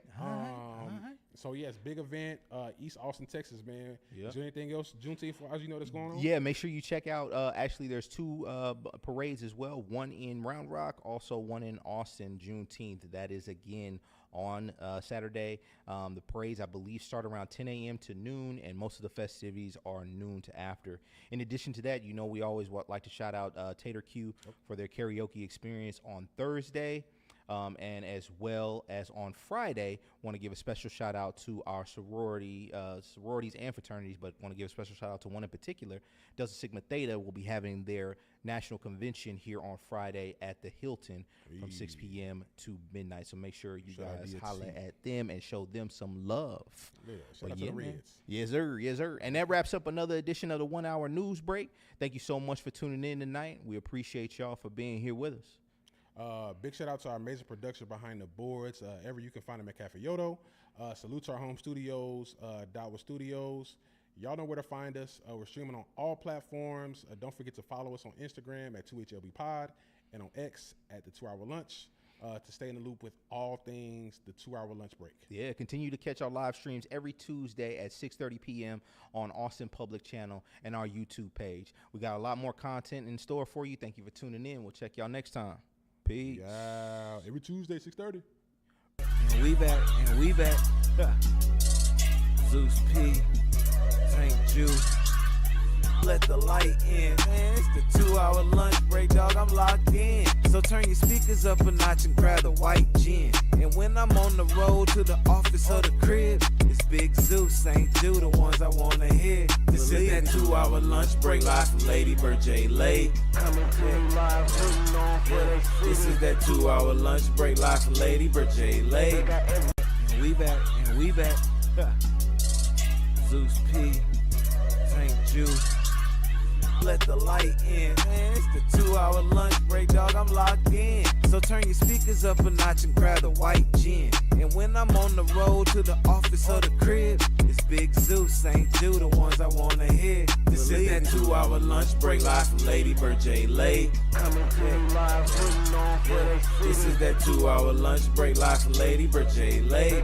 So yes, big event, East Austin, Texas, man. Yep. Is there anything else Juneteenth that's going on? Yeah, make sure you check out. Actually, there's two parades as well. One in Round Rock, also one in Austin, Juneteenth. That is again on Saturday. The parades, I believe, start around 10 a.m. to noon, and most of the festivities are noon to after. In addition to that, we always like to shout out Tater Q for their karaoke experience on Thursday. And as well as on Friday, want to give a special shout out to our sororities and fraternities, but want to give a special shout out to one in particular. Delta Sigma Theta will be having their national convention here on Friday at the Hilton from 6 p.m. to midnight. So make sure you guys holler at them and show them some love. Yeah, shout out to the Reds. Yes, sir. Yes, sir. And that wraps up another edition of the 1 Hour News Break. Thank you so much for tuning in tonight. We appreciate y'all for being here with us. Big shout out to our amazing production behind the boards. You can find them at Cafe Yodo. Salute to our home studios, Dawa Studios. Y'all know where to find us. We're streaming on all platforms. Don't forget to follow us on Instagram at 2HLB Pod and on X at the 2 Hour Lunch to stay in the loop with all things the 2 Hour Lunch Break. Yeah, continue to catch our live streams every Tuesday at 6:30 p.m. on Austin Public Channel and our YouTube page. We got a lot more content in store for you. Thank you for tuning in. We'll check y'all next time. Peace. Yeah, every Tuesday, 6:30. And we back. Zeus P, Tank Jew. Let the light in, man. It's the 2 Hour Lunch Break, dog. I'm locked in. So turn your speakers up a notch and grab the white gin. And when I'm on the road to the office or the crib, it's Big Zeus, St. Jew, the ones I wanna hear. This is that 2 Hour Lunch Break live from Lady Bird J. Lake. Coming to you live, putting on for they see. This is that 2 Hour Lunch Break live from Lady Bird J. Lake. And we back. Zeus P, Tank Jew. Let the light in, man. It's the 2 Hour Lunch Break, dog. I'm locked in. So turn your speakers up a notch and grab the white gin. And when I'm on the road to the office or the crib, it's Big Zeus, St. Jew, the ones I wanna hear. This is that 2 Hour Lunch Break live from Lady Bird J. Lake. Coming to you live, putting on for they see. This is that 2 Hour Lunch Break live from Lady Bird J. Lake.